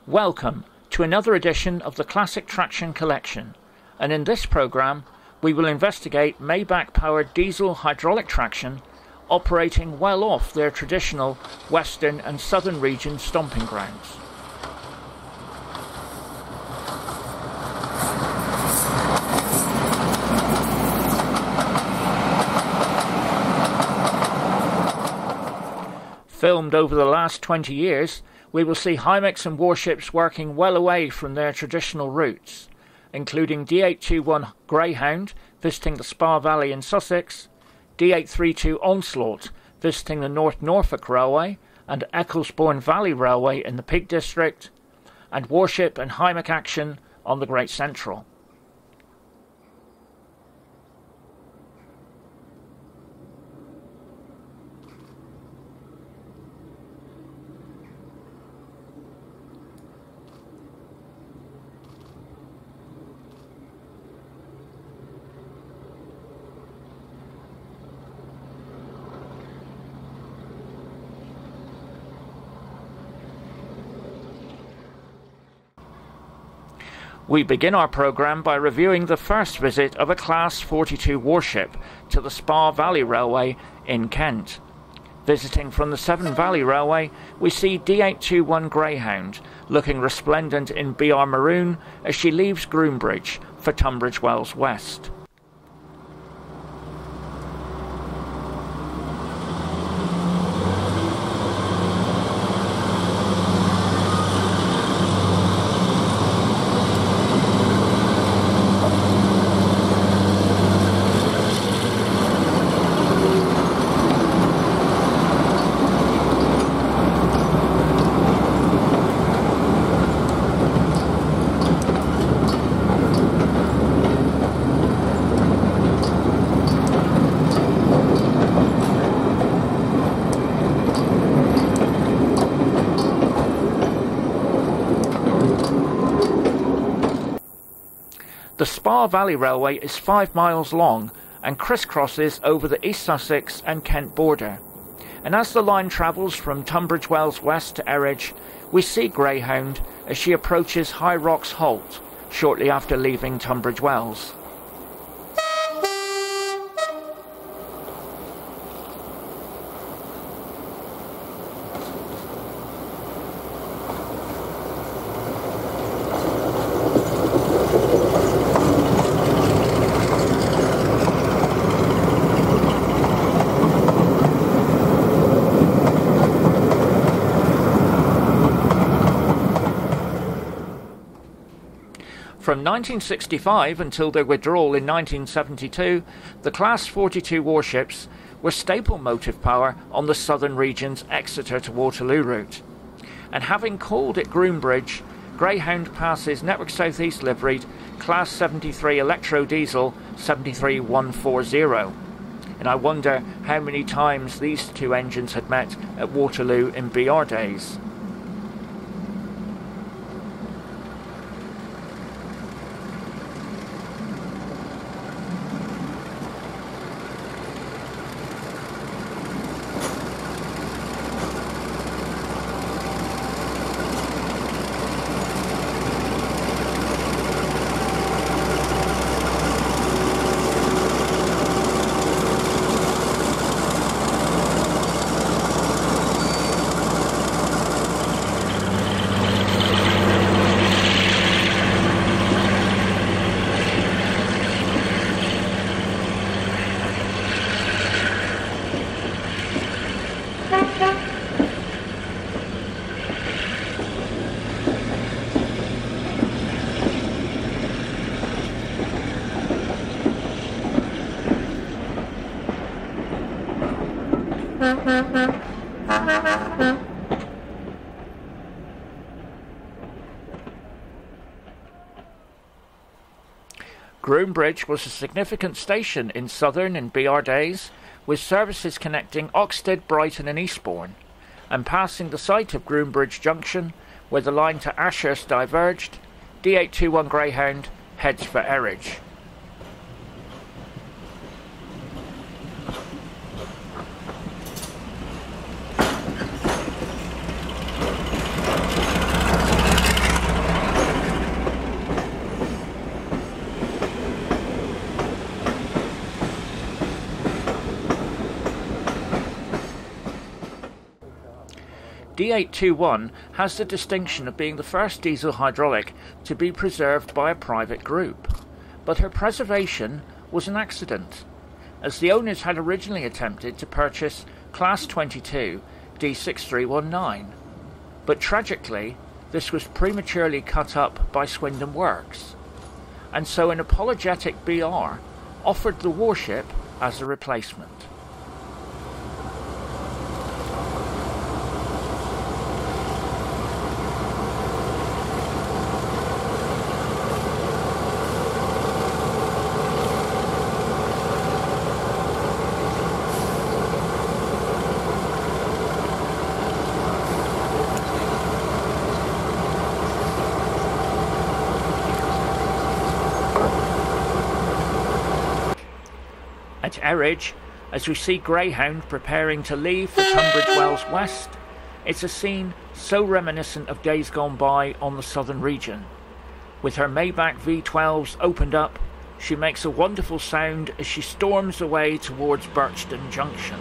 Welcome to another edition of the Classic Traction Collection, and in this programme we will investigate Maybach powered diesel hydraulic traction operating well off their traditional western and southern region stomping grounds. Filmed over the last 20 years, we will see Hymeks and Warships working well away from their traditional routes, including D821 Greyhound visiting the Spa Valley in Sussex, D832 Onslaught visiting the North Norfolk Railway and Ecclesbourne Valley Railway in the Peak District, and Warship and Hymek action on the Great Central. We begin our programme by reviewing the first visit of a Class 42 warship to the Spa Valley Railway in Kent. Visiting from the Severn Valley Railway, we see D821 Greyhound looking resplendent in BR Maroon as she leaves Groombridge for Tunbridge Wells West. The Spa Valley Railway is 5 miles long and crisscrosses over the East Sussex and Kent border. And as the line travels from Tunbridge Wells West to Erridge, we see Greyhound as she approaches High Rocks Halt shortly after leaving Tunbridge Wells. From 1965 until their withdrawal in 1972, the Class 42 warships were staple motive power on the southern region's Exeter to Waterloo route. And having called at Groombridge, Greyhound passes Network South East liveried Class 73 Electro Diesel 73140. And I wonder how many times these two engines had met at Waterloo in BR days. Groombridge was a significant station in southern and BR days, with services connecting Oxted, Brighton and Eastbourne, and passing the site of Groombridge Junction, where the line to Ashurst diverged, D821 Greyhound heads for Erridge. D821 has the distinction of being the first diesel hydraulic to be preserved by a private group, but her preservation was an accident, as the owners had originally attempted to purchase Class 22 D6319, but tragically this was prematurely cut up by Swindon Works, and so an apologetic BR offered the warship as a replacement. At Erridge, as we see Greyhound preparing to leave for Tunbridge Wells West, it's a scene so reminiscent of days gone by on the southern region. With her Maybach V12s opened up, she makes a wonderful sound as she storms away towards Birchton Junction.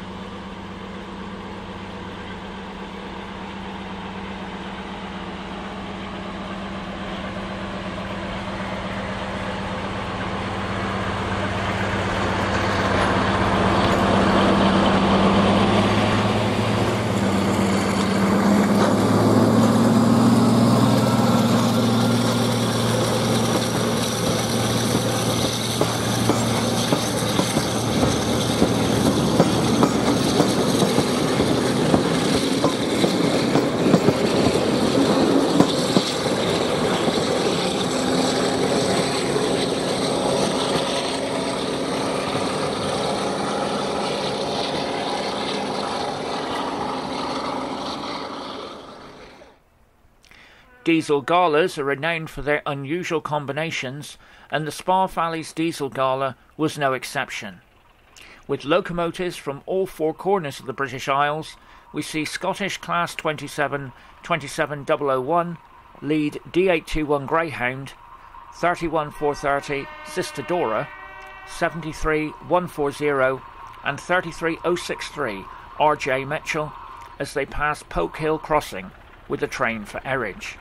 Diesel galas are renowned for their unusual combinations, and the Spa Valley's diesel gala was no exception. With locomotives from all four corners of the British Isles, we see Scottish Class 27001 lead D821 Greyhound, 31430 Sister Dora, 73140 and 33063 RJ Mitchell as they pass Poke Hill Crossing with the train for Erridge.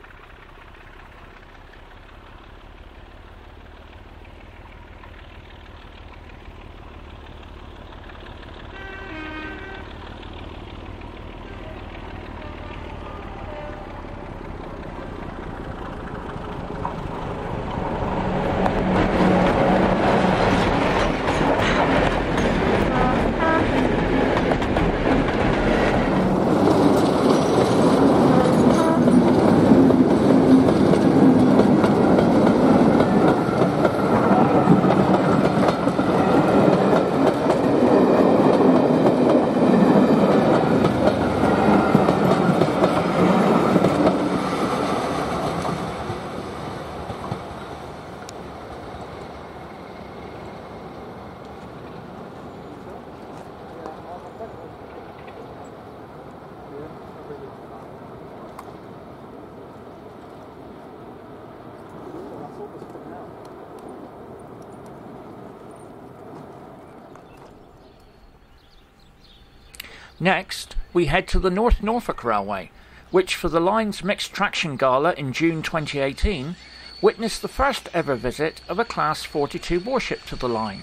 Next, we head to the North Norfolk Railway, which for the line's mixed traction gala in June 2018 witnessed the first ever visit of a Class 42 warship to the line.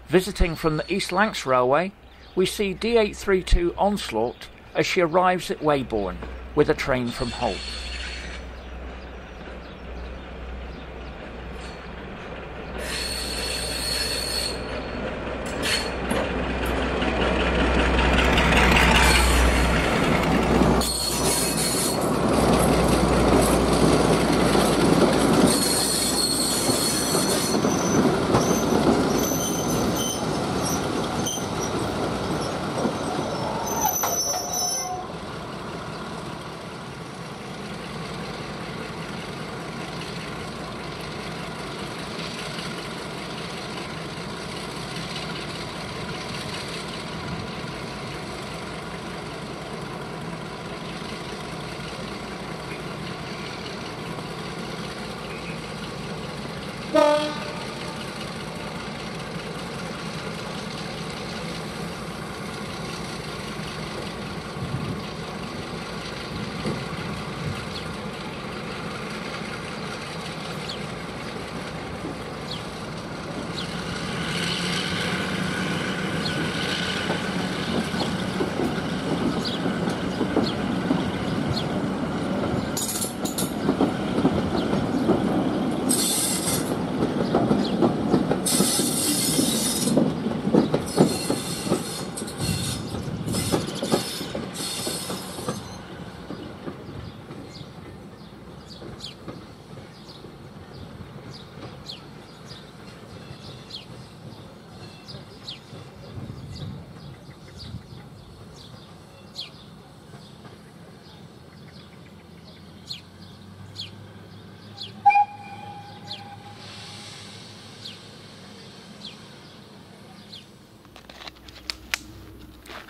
Visiting from the East Lancs Railway, we see D832 Onslaught as she arrives at Weybourne with a train from Holt.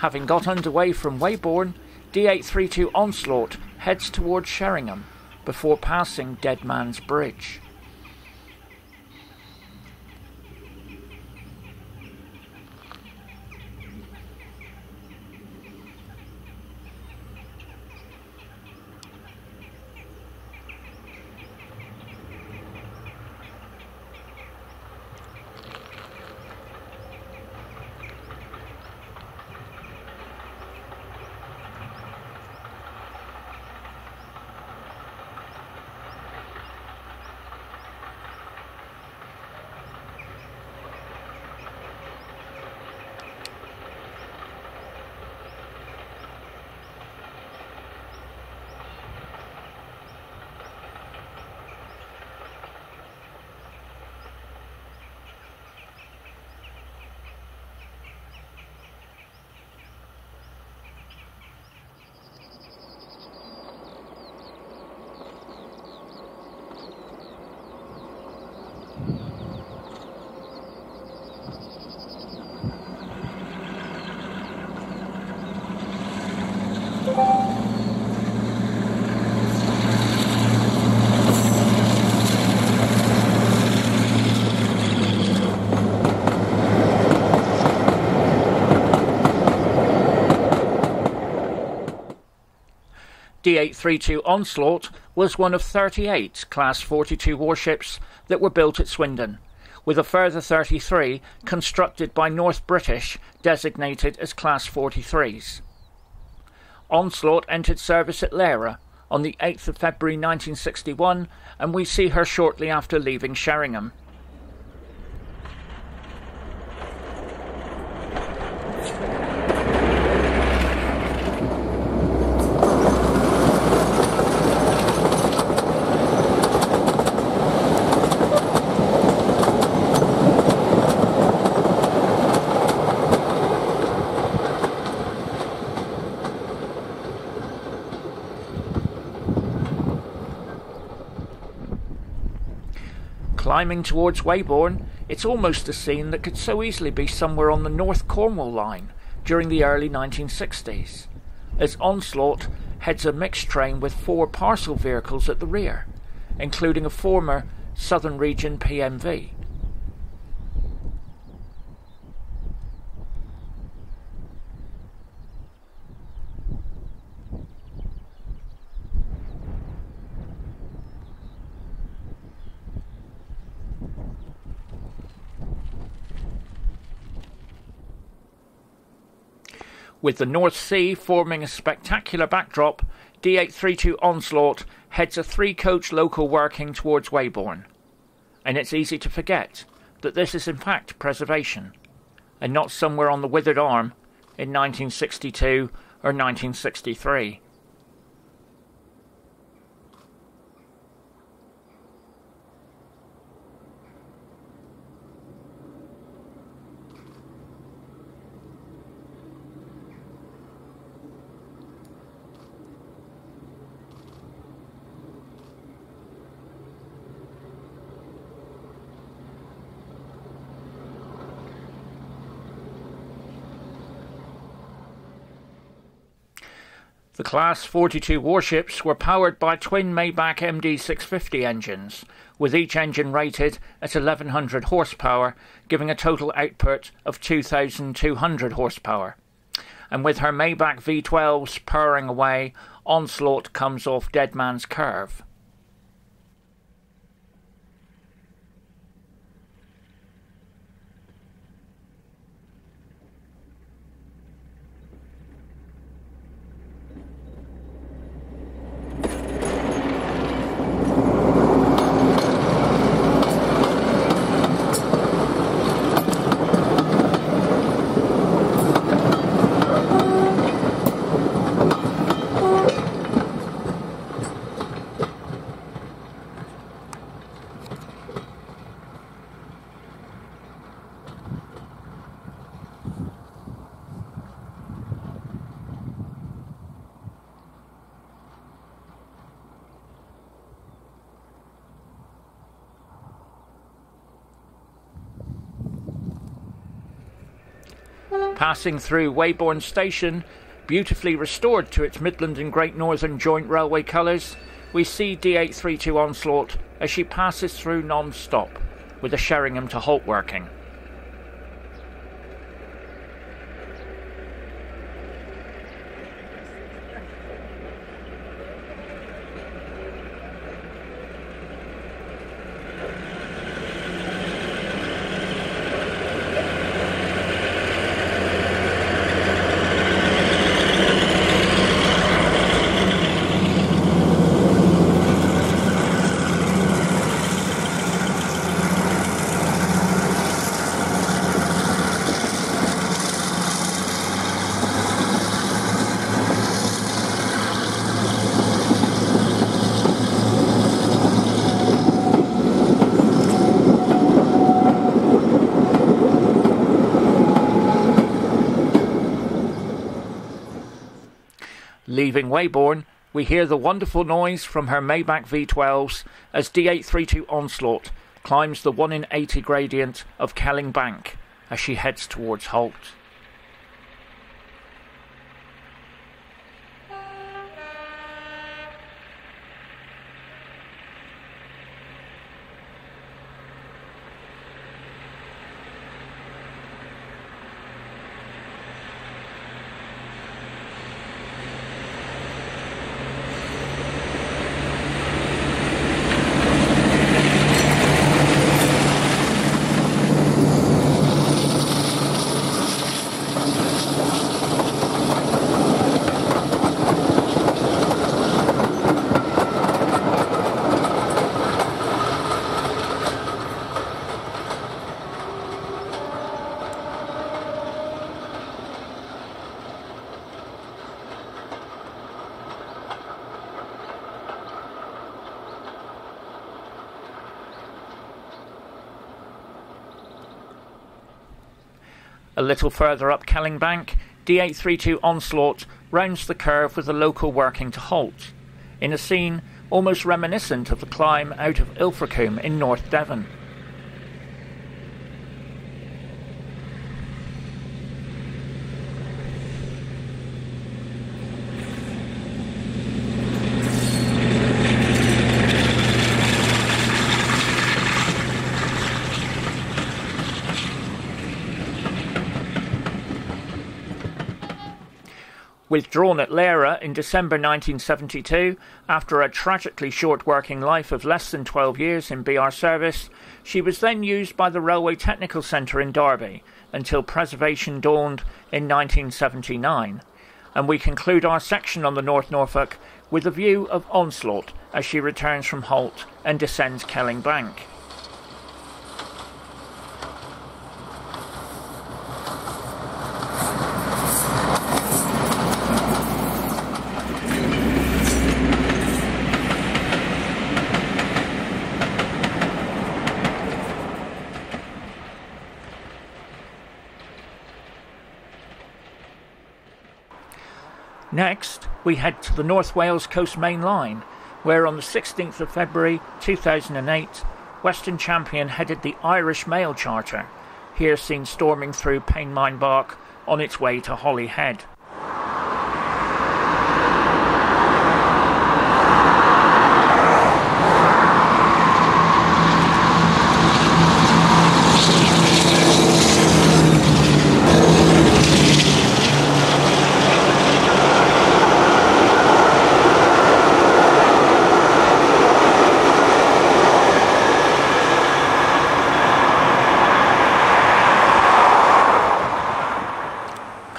Having got underway from Weybourne, D832 Onslaught heads towards Sheringham before passing Dead Man's Bridge. D832 Onslaught was one of 38 Class 42 warships that were built at Swindon, with a further 33 constructed by North British designated as Class 43s. Onslaught entered service at Lara on the 8th of February 1961, and we see her shortly after leaving Sheringham. Climbing towards Weybourne, it's almost a scene that could so easily be somewhere on the North Cornwall line during the early 1960s, as Onslaught heads a mixed train with 4 parcel vehicles at the rear, including a former Southern Region PMV. With the North Sea forming a spectacular backdrop, D832 Onslaught heads a 3-coach local working towards Weybourne. And it's easy to forget that this is in fact preservation, and not somewhere on the withered arm in 1962 or 1963. The Class 42 warships were powered by twin Maybach MD650 engines, with each engine rated at 1100 horsepower, giving a total output of 2200 horsepower. And with her Maybach V12s purring away, Onslaught comes off Dead Man's Curve. Passing through Weybourne Station, beautifully restored to its Midland and Great Northern Joint Railway colours, we see D832 Onslaught as she passes through non-stop, with the Sheringham to halt working. Leaving Weybourne, we hear the wonderful noise from her Maybach V12s as D832 Onslaught climbs the 1 in 80 gradient of Kelling Bank as she heads towards Holt. A little further up Kelling Bank, D832 Onslaught rounds the curve with the local working to halt, in a scene almost reminiscent of the climb out of Ilfracombe in North Devon. Withdrawn at Lera in December 1972, after a tragically short working life of less than 12 years in BR service, she was then used by the Railway Technical Centre in Derby until preservation dawned in 1979. And we conclude our section on the North Norfolk with a view of Onslaught as she returns from Holt and descends Kelling Bank. Next, we head to the North Wales Coast Main Line, where on the 16th of February 2008, Western Champion headed the Irish Mail Charter, here seen storming through Painmine on its way to Holyhead.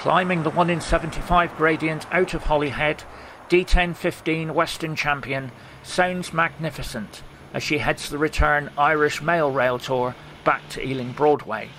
Climbing the 1 in 75 gradient out of Holyhead, D1015 Western Champion sounds magnificent as she heads the return Irish Mail rail tour back to Ealing Broadway.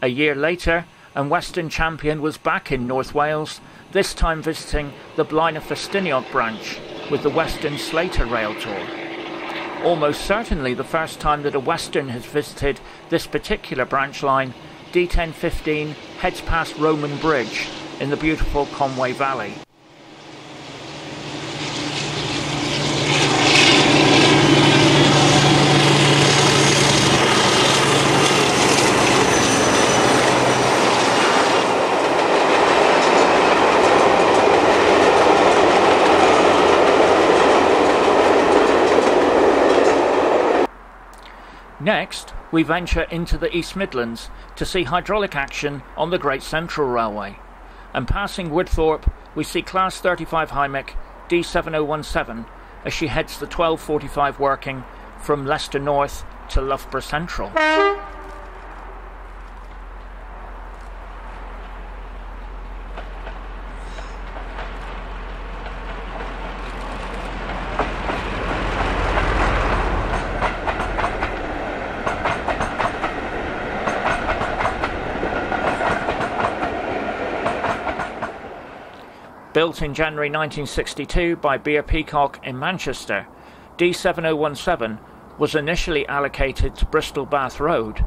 A year later, and Western Champion was back in North Wales, this time visiting the Blaenau Festiniog branch with the Western Slater rail tour. Almost certainly the first time that a Western has visited this particular branch line, D1015 heads past Roman Bridge in the beautiful Conway Valley. Next, we venture into the East Midlands to see hydraulic action on the Great Central Railway, and passing Woodthorpe we see Class 35 Hymek D7017 as she heads the 1245 working from Leicester North to Loughborough Central. Built in January 1962 by Beer Peacock in Manchester, D7017 was initially allocated to Bristol Bath Road,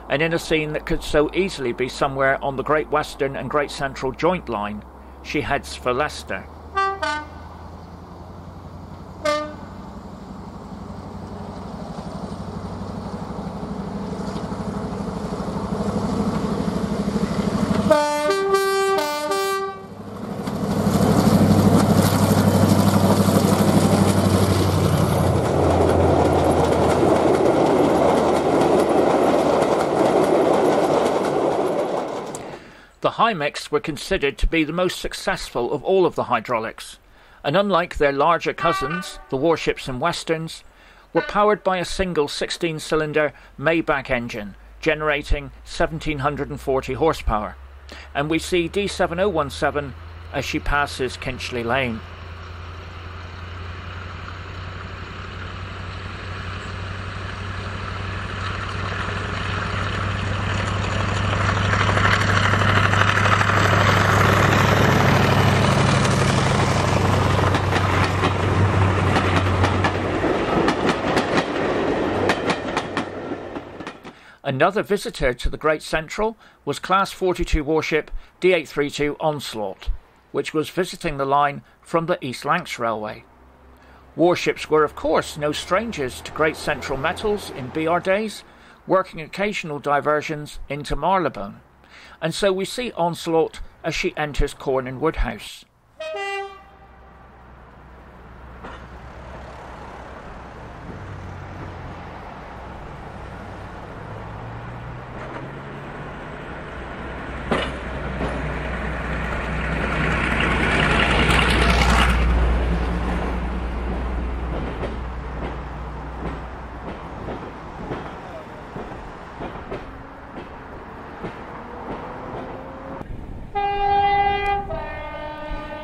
and in a scene that could so easily be somewhere on the Great Western and Great Central joint line, she heads for Leicester. The Hymeks were considered to be the most successful of all of the hydraulics, and unlike their larger cousins, the Warships and Westerns, were powered by a single 16-cylinder Maybach engine, generating 1740 horsepower, and we see D7017 as she passes Kinchley Lane. Another visitor to the Great Central was Class 42 warship D832 Onslaught, which was visiting the line from the East Lancs Railway. Warships were of course no strangers to Great Central metals in BR days, working occasional diversions into Marylebone, and so we see Onslaught as she enters Cornern Woodhouse.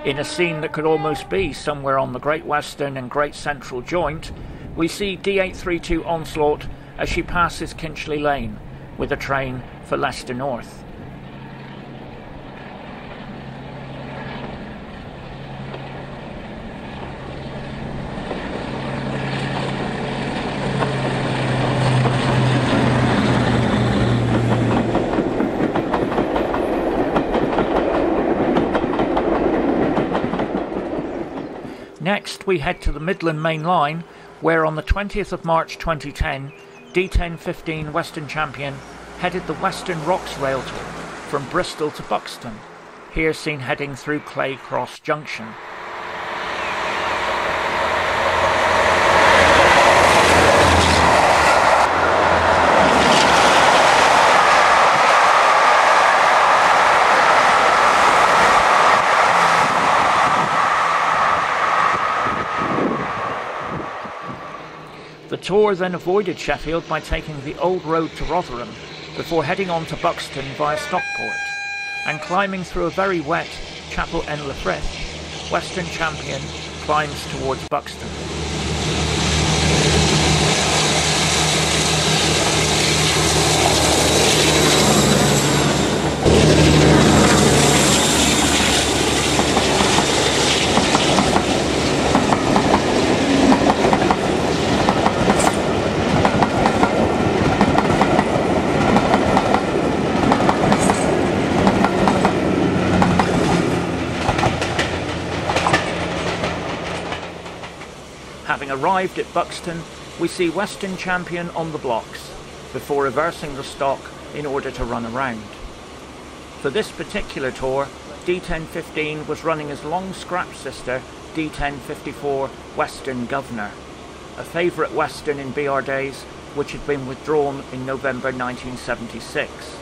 In a scene that could almost be somewhere on the Great Western and Great Central joint, we see D832 Onslaught as she passes Kinchley Lane with a train for Leicester North. Next, we head to the Midland Main Line, where on the 20th of March 2010, D1015 Western Champion headed the Western Rocks rail tour from Bristol to Buxton, here seen heading through Clay Cross Junction. The tour then avoided Sheffield by taking the old road to Rotherham before heading on to Buxton via Stockport, and climbing through a very wet Chapel en la Frith, Western Champion climbs towards Buxton. arrived at Buxton, we see Western Champion on the blocks, before reversing the stock in order to run around. For this particular tour, D1015 was running his long scrap sister D1054 Western Governor, a favourite Western in BR days which had been withdrawn in November 1976.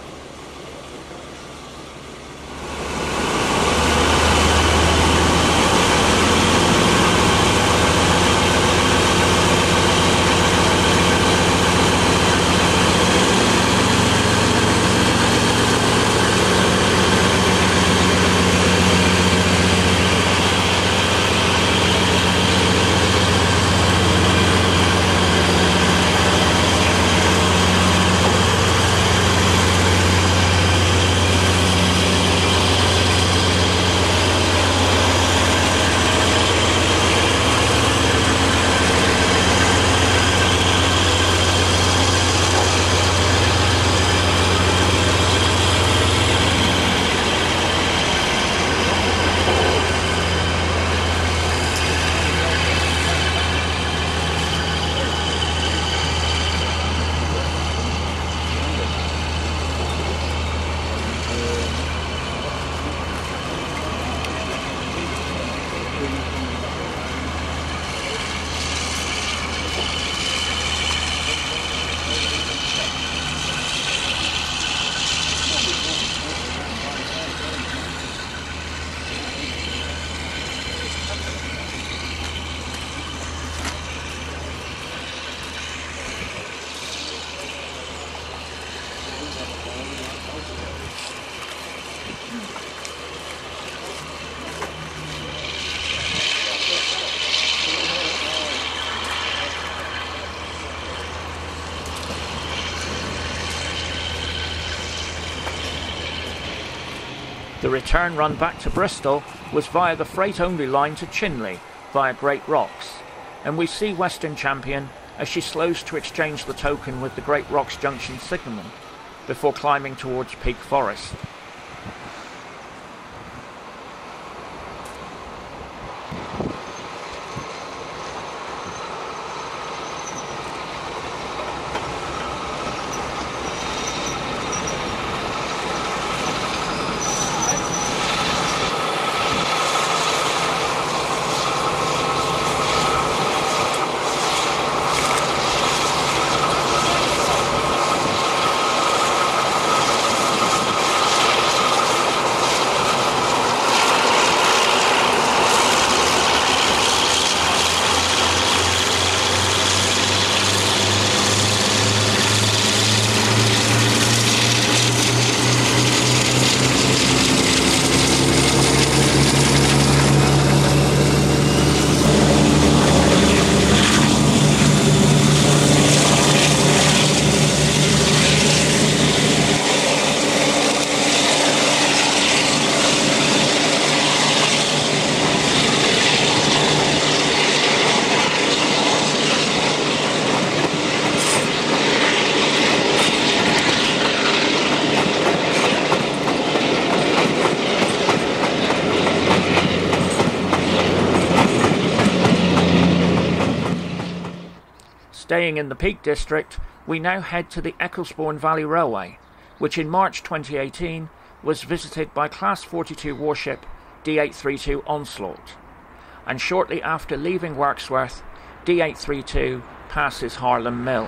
The return run back to Bristol was via the freight-only line to Chinley via Great Rocks, and we see Western Champion as she slows to exchange the token with the Great Rocks Junction signalman before climbing towards Peak Forest. Staying in the Peak District, we now head to the Ecclesbourne Valley Railway, which in March 2018 was visited by Class 42 warship D832 Onslaught, and shortly after leaving Wirksworth, D832 passes Harlem Mill.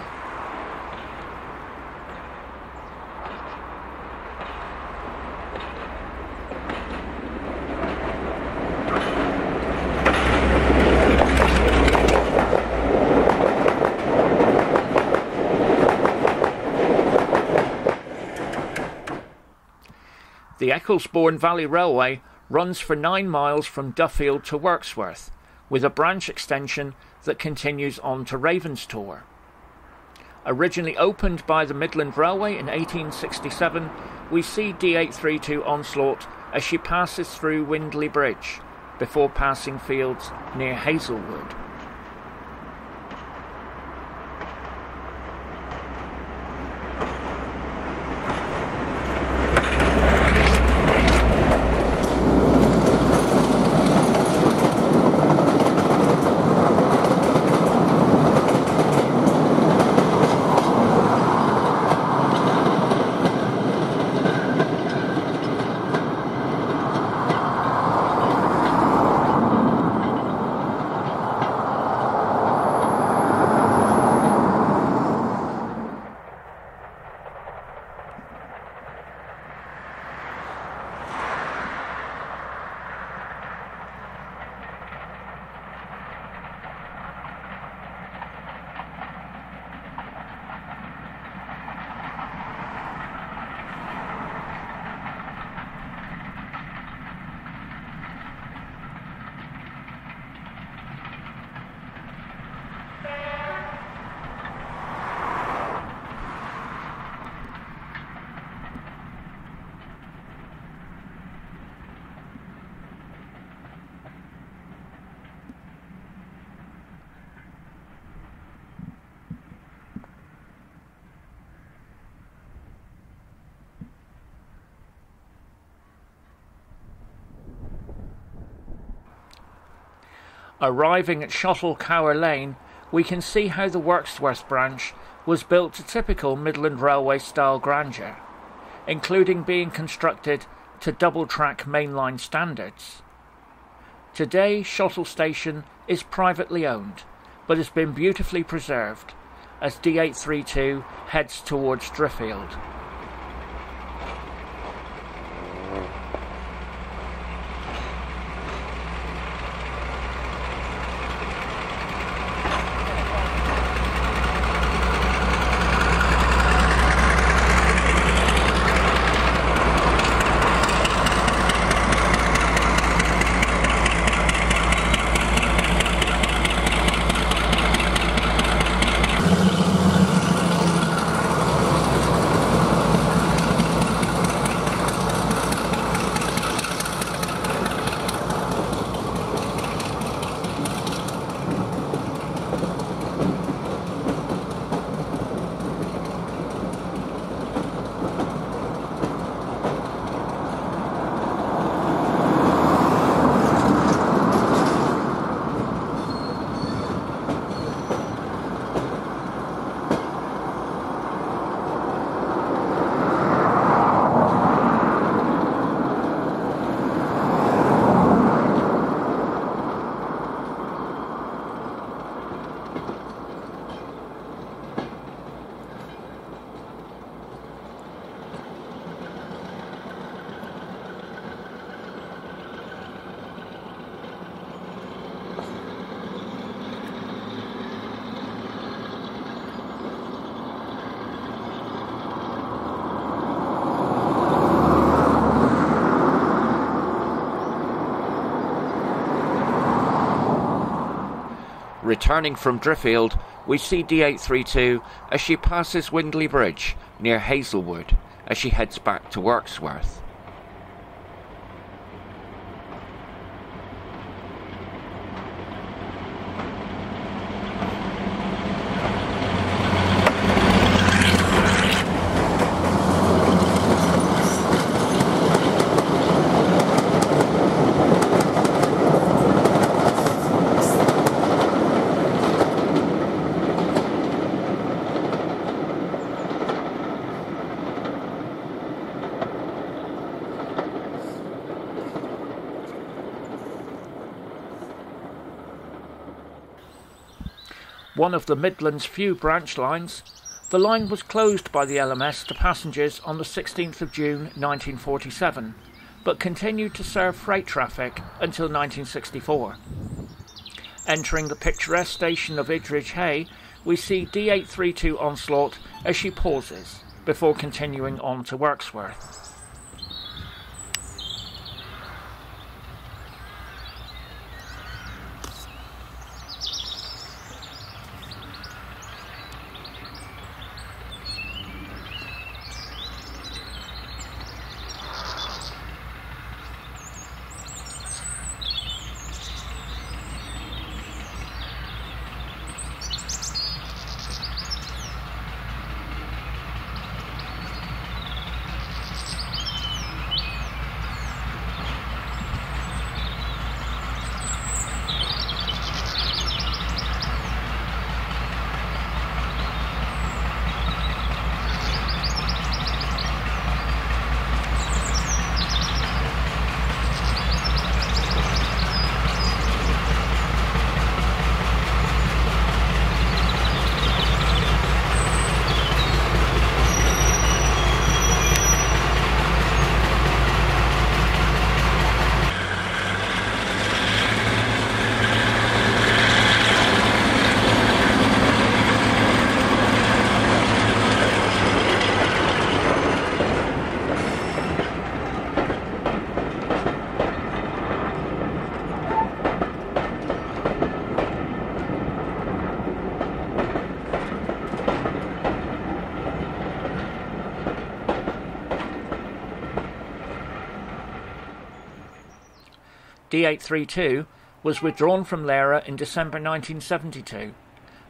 The Ecclesbourne Valley Railway runs for 9 miles from Duffield to Wirksworth, with a branch extension that continues on to Ravenstor. Originally opened by the Midland Railway in 1867, we see D832 Onslaught as she passes through Windley Bridge, before passing fields near Hazelwood. Arriving at Shottle Cower Lane, we can see how the Wirksworth branch was built to typical Midland Railway style grandeur, including being constructed to double-track mainline standards. Today, Shottle Station is privately owned, but has been beautifully preserved as D832 heads towards Driffield. Returning from Driffield, we see D832 as she passes Windley Bridge near Hazelwood as she heads back to Wirksworth. One of the Midlands' few branch lines, the line was closed by the LMS to passengers on the 16th of June 1947, but continued to serve freight traffic until 1964. Entering the picturesque station of Idridge Hay, we see D832 Onslaught as she pauses, before continuing on to Wirksworth. D832 was withdrawn from Lara in December 1972,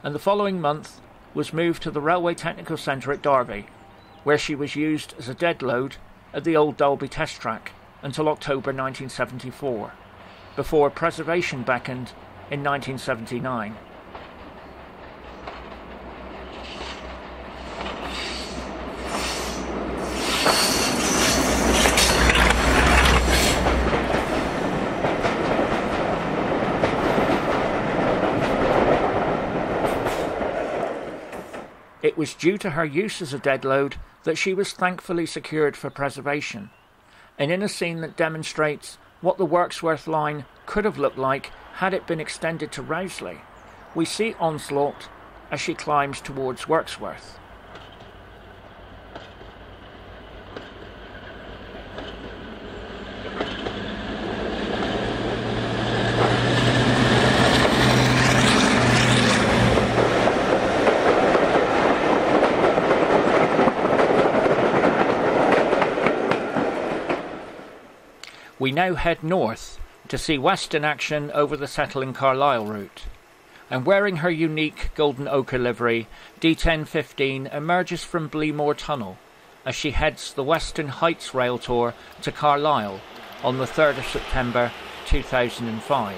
and the following month was moved to the Railway Technical Centre at Derby, where she was used as a dead load at the old Dalby test track until October 1974, before preservation beckoned in 1979. It was due to her use as a deadload that she was thankfully secured for preservation, and in a scene that demonstrates what the Wirksworth line could have looked like had it been extended to Rowsley, we see Onslaught as she climbs towards Wirksworth. We now head north to see West in action over the Settle in Carlisle route, and wearing her unique golden ochre livery, D1015 emerges from Bleemore Tunnel as she heads the Western Heights rail tour to Carlisle on the 3rd of September 2005.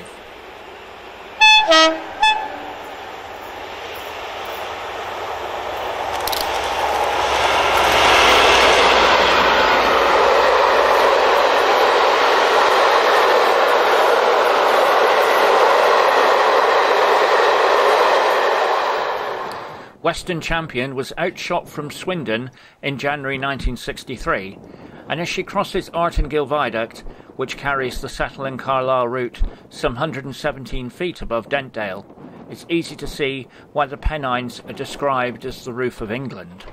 Western Champion was outshot from Swindon in January 1963, and as she crosses Artengill Viaduct, which carries the Settle in Carlisle route some 117 feet above Dentdale, it's easy to see why the Pennines are described as the roof of England.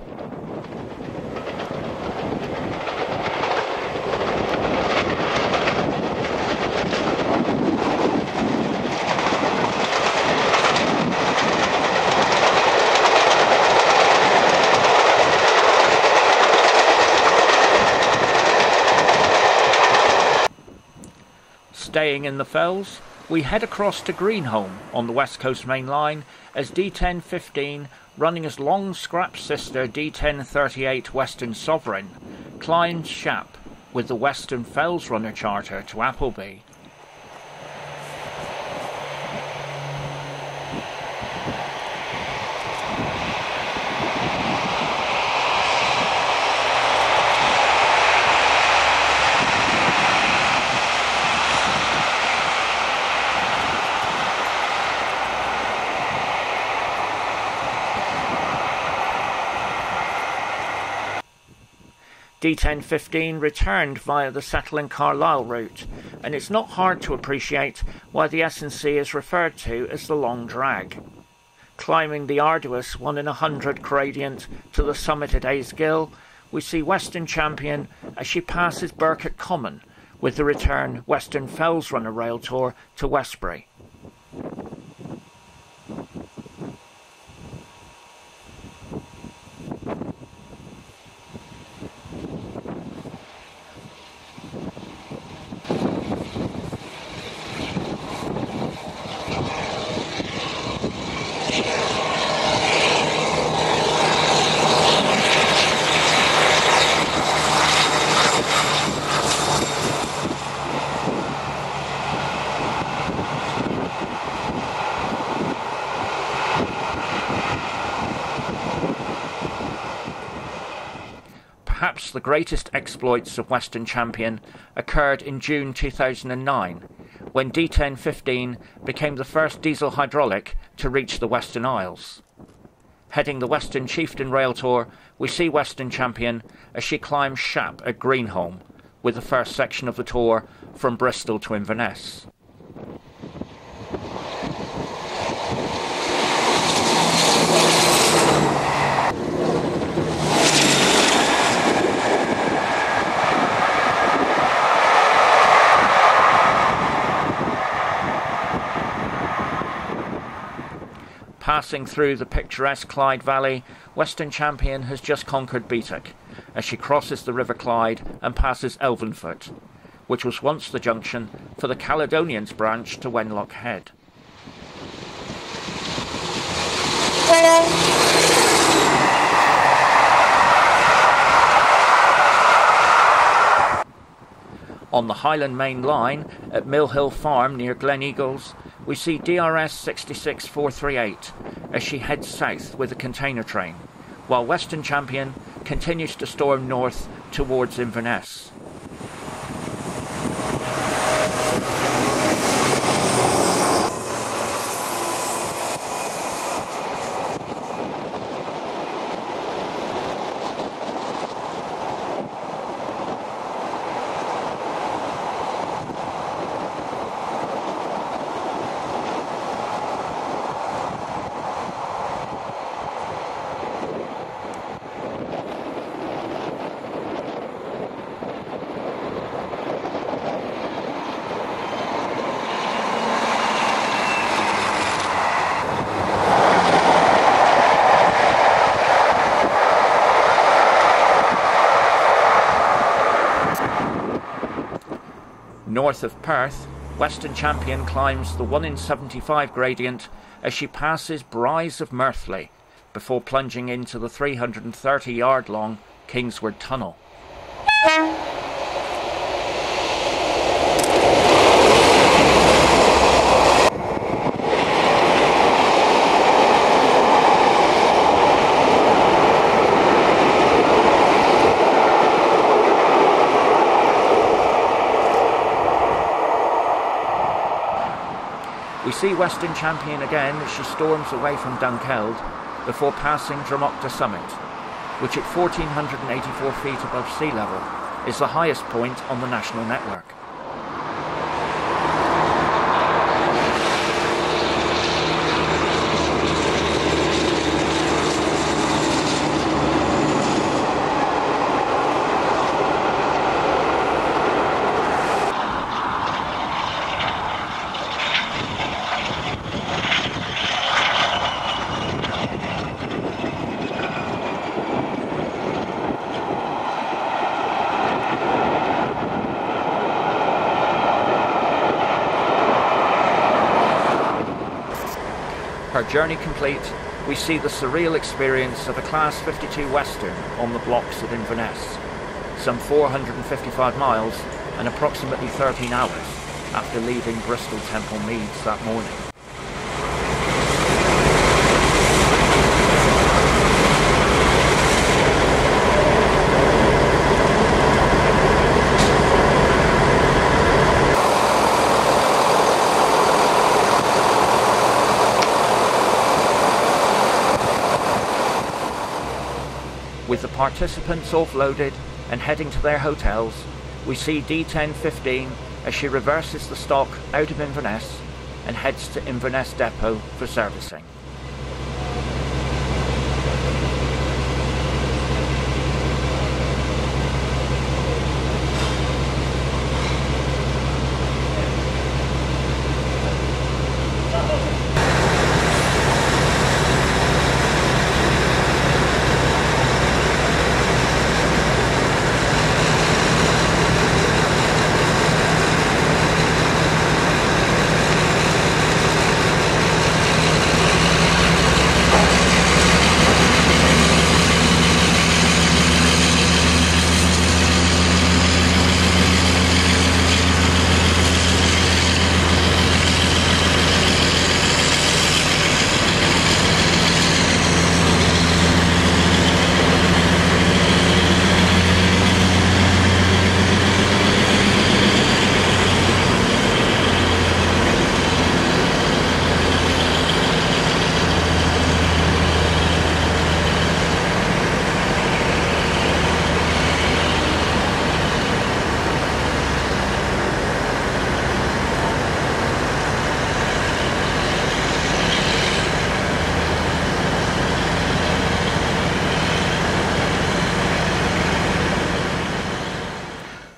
Staying in the Fells, we head across to Greenholme on the West Coast Main Line as D1015, running as long scrap sister D1038 Western Sovereign, climbs Shap with the Western Fells Runner charter to Appleby. D1015 returned via the Settle in Carlisle route, and it's not hard to appreciate why the S&C is referred to as the Long Drag. Climbing the arduous 1 in 100 gradient to the summit at Aysgill, we see Western Champion as she passes Birkett Common with the return Western Fells Runner rail tour to Westbury. Perhaps the greatest exploits of Western Champion occurred in June 2009, when D1015 became the first diesel hydraulic to reach the Western Isles. Heading the Western Chieftain rail tour, we see Western Champion as she climbs Shap at Greenholme, with the first section of the tour from Bristol to Inverness. Passing through the picturesque Clyde Valley, Western Champion has just conquered Beattock as she crosses the River Clyde and passes Elvenfoot, which was once the junction for the Caledonians branch to Wenlock Head. On the Highland Main Line at Mill Hill Farm near Glen Eagles, we see DRS 66438 as she heads south with a container train, while Western Champion continues to storm north towards Inverness. North of Perth, Western Champion climbs the 1 in 75 gradient as she passes Bryes of Merthley before plunging into the 330-yard-long Kingswood Tunnel. We see Western Champion again as she storms away from Dunkeld before passing Dromocta Summit, which at 1,484 feet above sea level is the highest point on the national network. Her journey complete, we see the surreal experience of a Class 52 Western on the blocks at Inverness, some 455 miles and approximately 13 hours after leaving Bristol Temple Meads that morning. With the participants offloaded and heading to their hotels, we see D1015 as she reverses the stock out of Inverness and heads to Inverness Depot for servicing.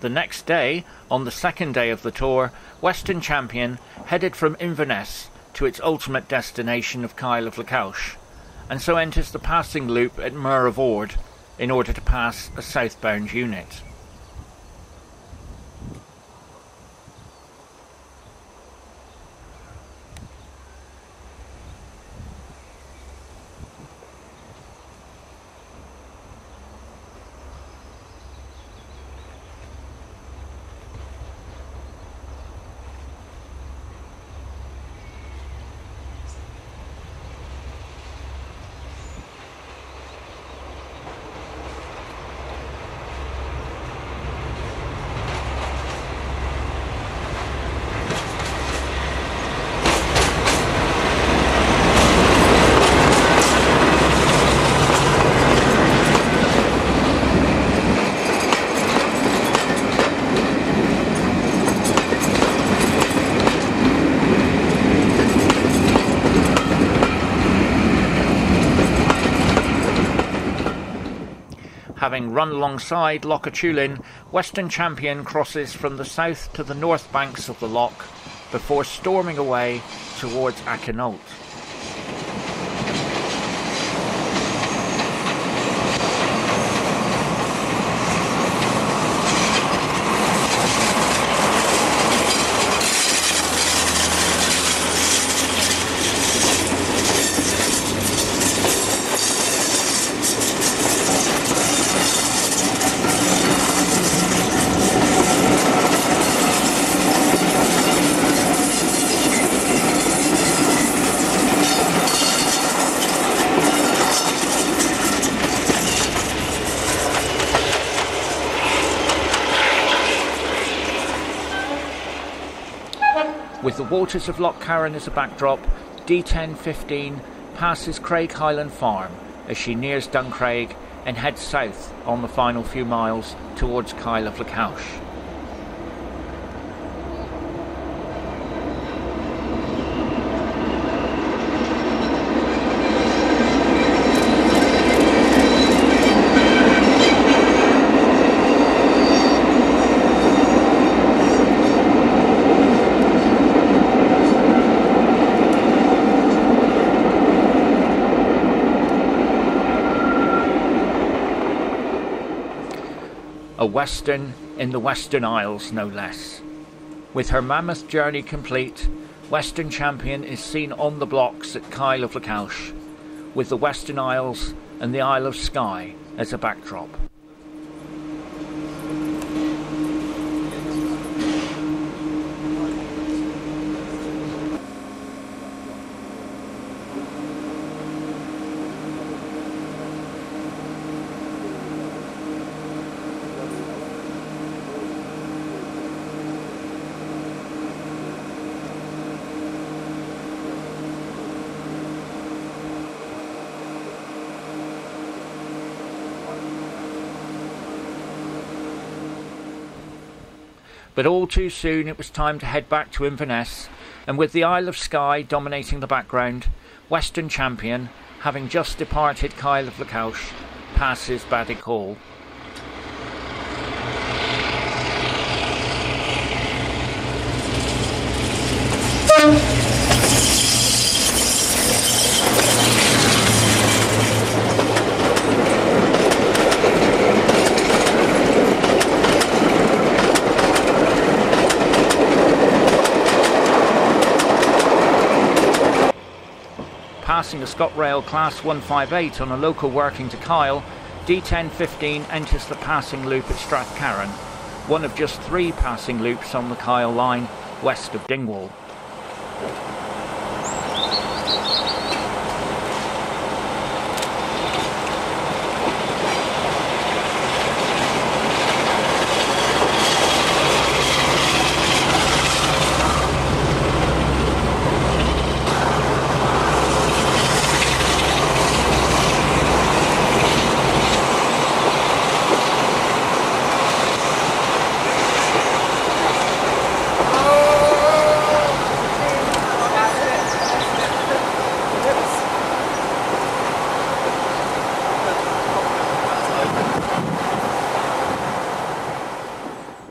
The next day, on the second day of the tour, Western Champion headed from Inverness to its ultimate destination of Kyle of Lochalsh, and so enters the passing loop at Mur of Ord in order to pass a southbound unit. Having run alongside Lochalsh, Western Champion crosses from the south to the north banks of the loch before storming away towards Achinault. With the waters of Loch Carron as a backdrop, D1015 passes Craig Highland Farm as she nears Duncraig and heads south on the final few miles towards Kyle of Lochalsh. A Western in the Western Isles, no less. With her mammoth journey complete, Western Champion is seen on the blocks at Kyle of Lochalsh, with the Western Isles and the Isle of Skye as a backdrop. But all too soon it was time to head back to Inverness, and with the Isle of Skye dominating the background, Western Champion, having just departed Kyle of Lochalsh, passes Baddycall. Passing the ScotRail Class 158 on a local working to Kyle, D1015 enters the passing loop at Strathcarron, one of just 3 passing loops on the Kyle line west of Dingwall.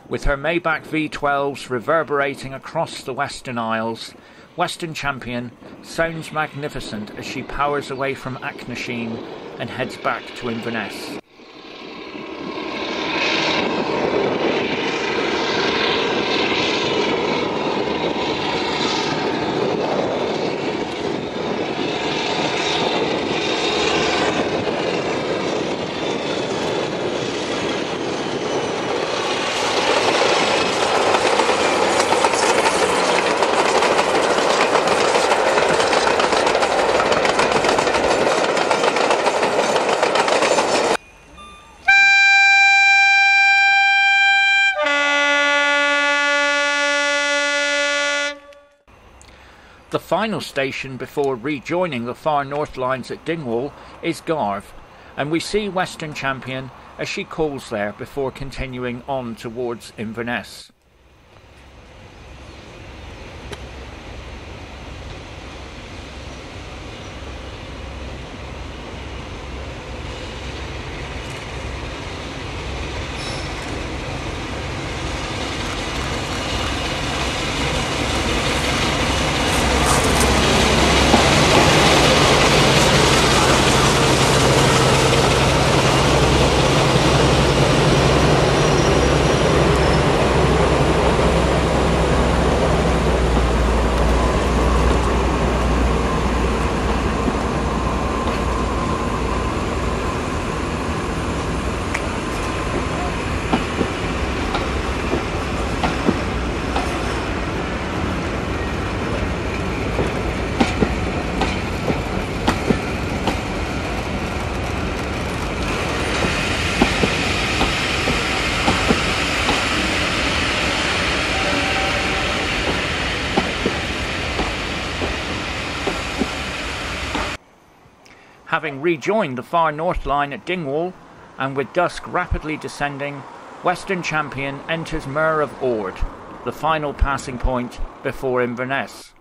With her Maybach V12s reverberating across the Western Isles, Western Champion sounds magnificent as she powers away from Achnaisheen and heads back to Inverness. The final station before rejoining the far north lines at Dingwall is Garve, and we see Western Champion as she calls there before continuing on towards Inverness. Having rejoined the far north line at Dingwall, and with dusk rapidly descending, Western Champion enters Muir of Ord, the final passing point before Inverness.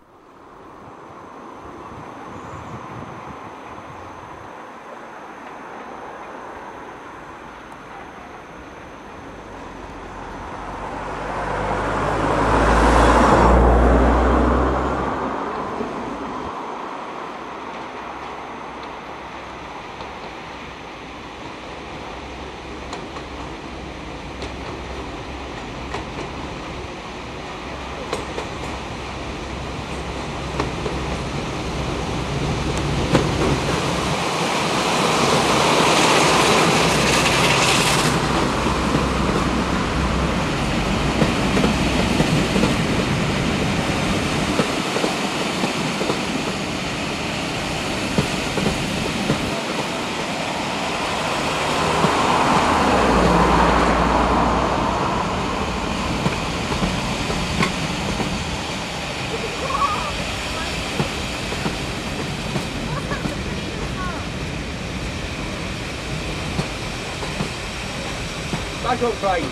Back up, Craig.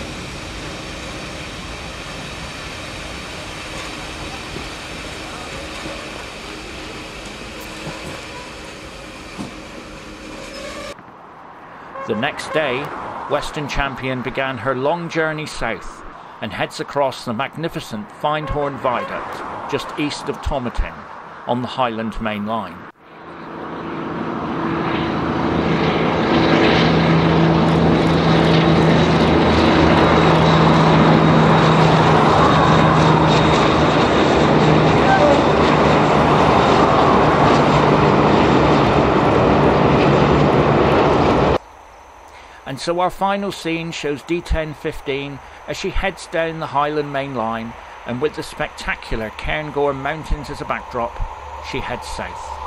The next day, Western Champion began her long journey south and heads across the magnificent Findhorn Viaduct just east of Tomatin on the Highland Main Line. And so our final scene shows D1015 as she heads down the Highland Main Line, and with the spectacular Cairngorm Mountains as a backdrop, she heads south.